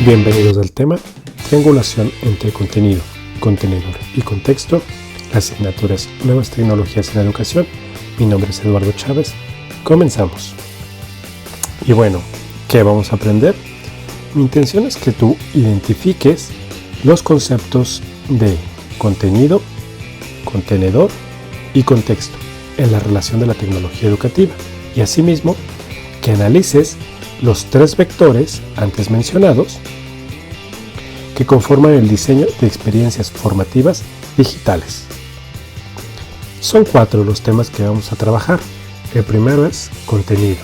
Bienvenidos al tema Triangulación entre contenido, contenedor y contexto. La asignatura es Nuevas Tecnologías en la Educación. Mi nombre es Eduardo Chávez. Comenzamos. Y bueno, ¿qué vamos a aprender? Mi intención es que tú identifiques los conceptos de contenido, contenedor y contexto en la relación de la tecnología educativa y asimismo que analices los tres vectores antes mencionados que conforman el diseño de experiencias formativas digitales. Son 4 los temas que vamos a trabajar. El primero es contenido,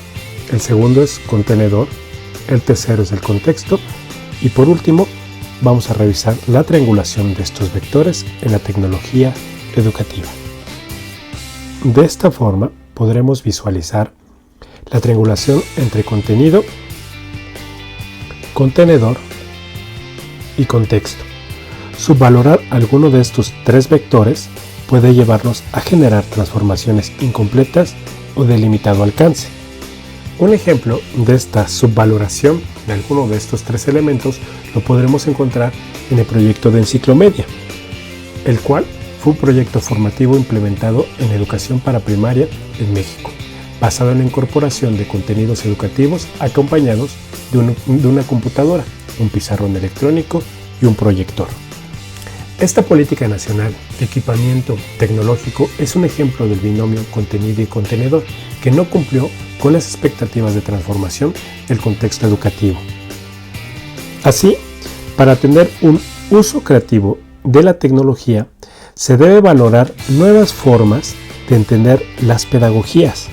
el segundo es contenedor, el tercero es el contexto y por último vamos a revisar la triangulación de estos vectores en la tecnología educativa. De esta forma podremos visualizar la triangulación entre contenido, contenedor y contexto. Subvalorar alguno de estos tres vectores puede llevarnos a generar transformaciones incompletas o de limitado alcance. Un ejemplo de esta subvaloración de alguno de estos tres elementos lo podremos encontrar en el proyecto de Enciclomedia, el cual fue un proyecto formativo implementado en educación para primaria en México, basado en la incorporación de contenidos educativos acompañados de una computadora, un pizarrón electrónico y un proyector. Esta política nacional de equipamiento tecnológico es un ejemplo del binomio contenido y contenedor que no cumplió con las expectativas de transformación del contexto educativo. Así, para tener un uso creativo de la tecnología, se debe valorar nuevas formas de entender las pedagogías,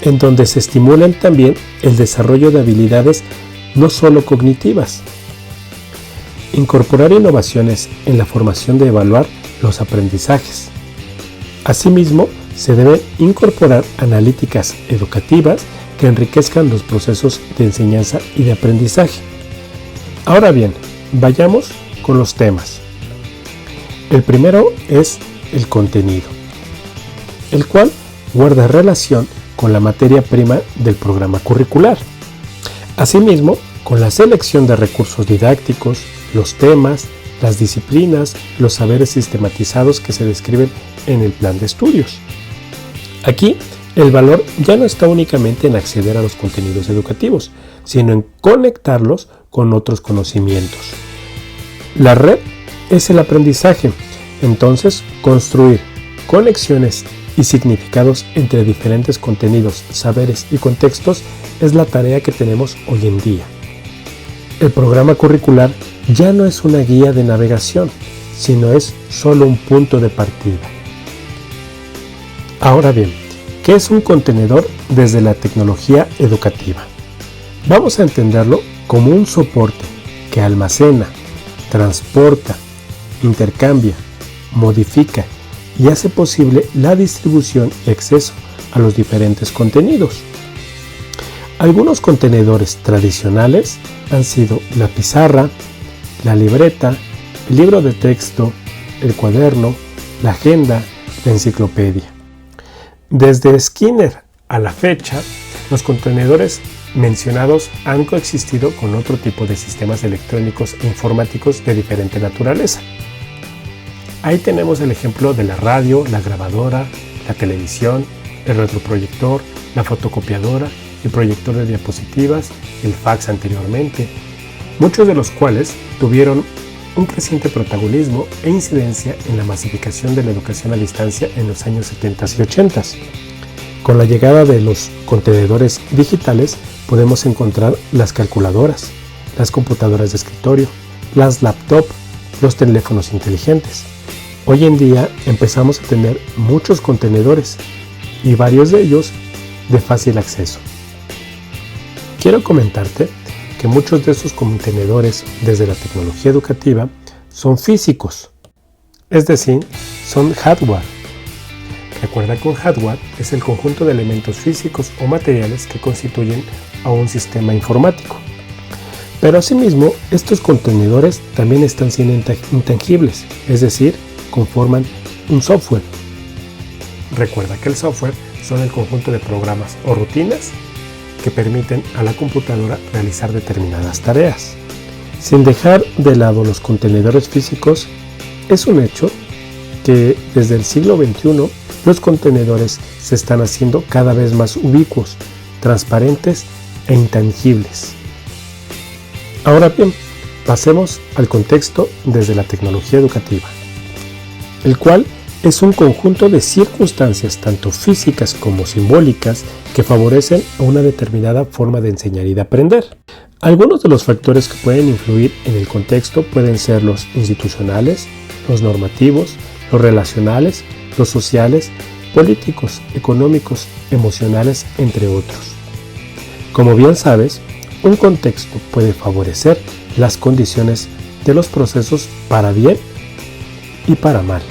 en donde se estimulan también el desarrollo de habilidades no solo cognitivas. Incorporar innovaciones en la formación de evaluar los aprendizajes. Asimismo, se deben incorporar analíticas educativas que enriquezcan los procesos de enseñanza y de aprendizaje. Ahora bien, vayamos con los temas. El primero es el contenido, el cual guarda relación con la materia prima del programa curricular. Asimismo, con la selección de recursos didácticos, los temas, las disciplinas, los saberes sistematizados que se describen en el plan de estudios. Aquí, el valor ya no está únicamente en acceder a los contenidos educativos, sino en conectarlos con otros conocimientos. La red es el aprendizaje, entonces construir conexiones y significados entre diferentes contenidos, saberes y contextos es la tarea que tenemos hoy en día. El programa curricular ya no es una guía de navegación, sino es solo un punto de partida. Ahora bien, ¿qué es un contenedor desde la tecnología educativa? Vamos a entenderlo como un soporte que almacena, transporta, intercambia, modifica y hace posible la distribución y acceso a los diferentes contenidos. Algunos contenedores tradicionales han sido la pizarra, la libreta, el libro de texto, el cuaderno, la agenda, la enciclopedia. Desde Skinner a la fecha, los contenedores mencionados han coexistido con otro tipo de sistemas electrónicos e informáticos de diferente naturaleza. Ahí tenemos el ejemplo de la radio, la grabadora, la televisión, el retroproyector, la fotocopiadora, el proyector de diapositivas, el fax anteriormente, muchos de los cuales tuvieron un creciente protagonismo e incidencia en la masificación de la educación a distancia en los años 70 y 80. Con la llegada de los contenedores digitales podemos encontrar las calculadoras, las computadoras de escritorio, las laptops, los teléfonos inteligentes. Hoy en día empezamos a tener muchos contenedores y varios de ellos de fácil acceso. Quiero comentarte que muchos de estos contenedores desde la tecnología educativa son físicos, es decir, son hardware. Recuerda que un hardware es el conjunto de elementos físicos o materiales que constituyen a un sistema informático. Pero asimismo, estos contenedores también están siendo intangibles, es decir, conforman un software. Recuerda que el software son el conjunto de programas o rutinas que permiten a la computadora realizar determinadas tareas. Sin dejar de lado los contenedores físicos, es un hecho que desde el siglo XXI los contenedores se están haciendo cada vez más ubicuos, transparentes e intangibles. Ahora bien, pasemos al contexto desde la tecnología educativa, el cual es un conjunto de circunstancias tanto físicas como simbólicas que favorecen a una determinada forma de enseñar y de aprender. Algunos de los factores que pueden influir en el contexto pueden ser los institucionales, los normativos, los relacionales, los sociales, políticos, económicos, emocionales, entre otros. Como bien sabes, un contexto puede favorecer las condiciones de los procesos para bien y para mal.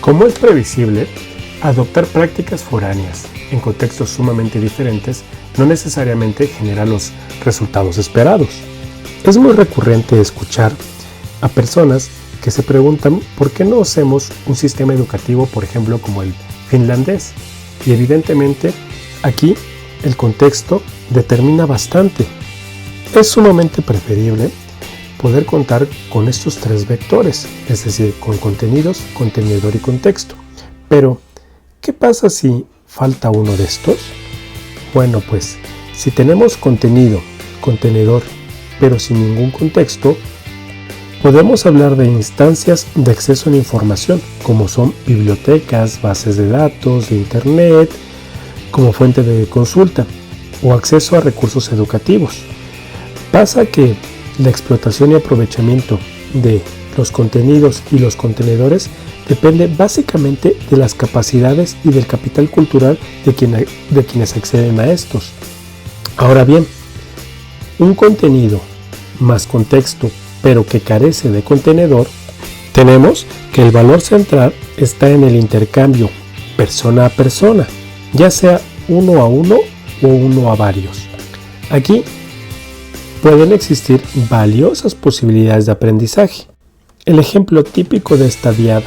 Como es previsible, adoptar prácticas foráneas en contextos sumamente diferentes no necesariamente genera los resultados esperados. Es muy recurrente escuchar a personas que se preguntan por qué no hacemos un sistema educativo, por ejemplo, como el finlandés. Y evidentemente aquí el contexto determina bastante. Es sumamente preferible poder contar con estos tres vectores, es decir, con contenidos, contenedor y contexto. Pero, ¿qué pasa si falta uno de estos? Bueno, pues, si tenemos contenido, contenedor, pero sin ningún contexto, podemos hablar de instancias de acceso a la información, como son bibliotecas, bases de datos, de internet, como fuente de consulta, o acceso a recursos educativos. Pasa que la explotación y aprovechamiento de los contenidos y los contenedores depende básicamente de las capacidades y del capital cultural de quienes acceden a estos. Ahora bien, un contenido más contexto, pero que carece de contenedor, tenemos que el valor central está en el intercambio persona a persona, ya sea uno a uno o uno a varios. Aquí pueden existir valiosas posibilidades de aprendizaje. El ejemplo típico de esta diada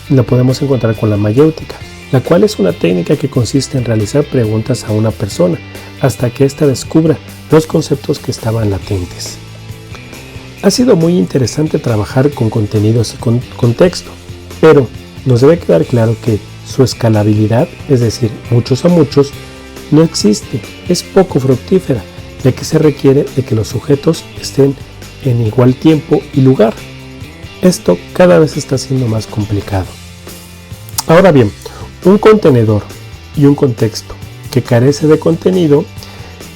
lo podemos encontrar con la mayéutica, la cual es una técnica que consiste en realizar preguntas a una persona hasta que ésta descubra los conceptos que estaban latentes. Ha sido muy interesante trabajar con contenidos y con contexto, pero nos debe quedar claro que su escalabilidad, es decir, muchos a muchos, no existe, es poco fructífera, ya que se requiere de que los sujetos estén en igual tiempo y lugar. Esto cada vez está siendo más complicado. Ahora bien, un contenedor y un contexto que carece de contenido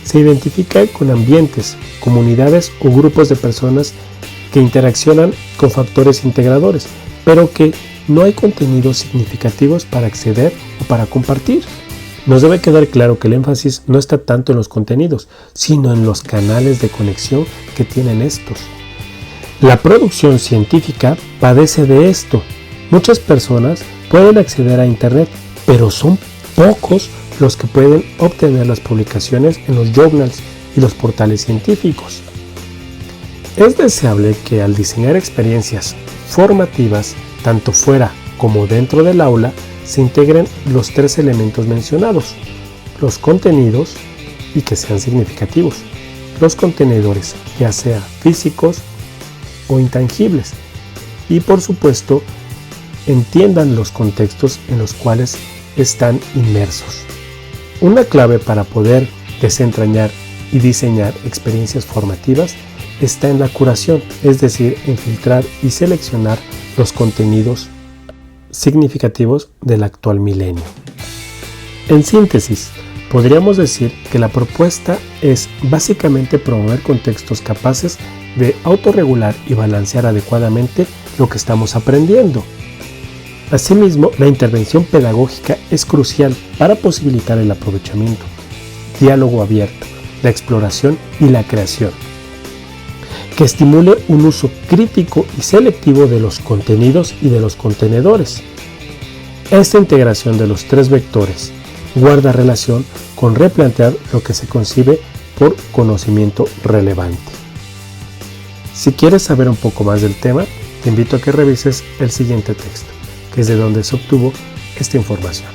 se identifica con ambientes, comunidades o grupos de personas que interaccionan con factores integradores, pero que no hay contenidos significativos para acceder o para compartir. Nos debe quedar claro que el énfasis no está tanto en los contenidos, sino en los canales de conexión que tienen estos. La producción científica padece de esto. Muchas personas pueden acceder a Internet, pero son pocos los que pueden obtener las publicaciones en los journals y los portales científicos. Es deseable que al diseñar experiencias formativas, tanto fuera como dentro del aula, se integren los tres elementos mencionados: los contenidos y que sean significativos, los contenedores, ya sea físicos o intangibles, y por supuesto entiendan los contextos en los cuales están inmersos. Una clave para poder desentrañar y diseñar experiencias formativas está en la curación, es decir, en filtrar y seleccionar los contenidos significativos del actual milenio. En síntesis, podríamos decir que la propuesta es básicamente promover contextos capaces de autorregular y balancear adecuadamente lo que estamos aprendiendo. Asimismo, la intervención pedagógica es crucial para posibilitar el aprovechamiento, diálogo abierto, la exploración y la creación, que estimule un uso crítico y selectivo de los contenidos y de los contenedores. Esta integración de los tres vectores guarda relación con replantear lo que se concibe por conocimiento relevante. Si quieres saber un poco más del tema, te invito a que revises el siguiente texto, que es de donde se obtuvo esta información.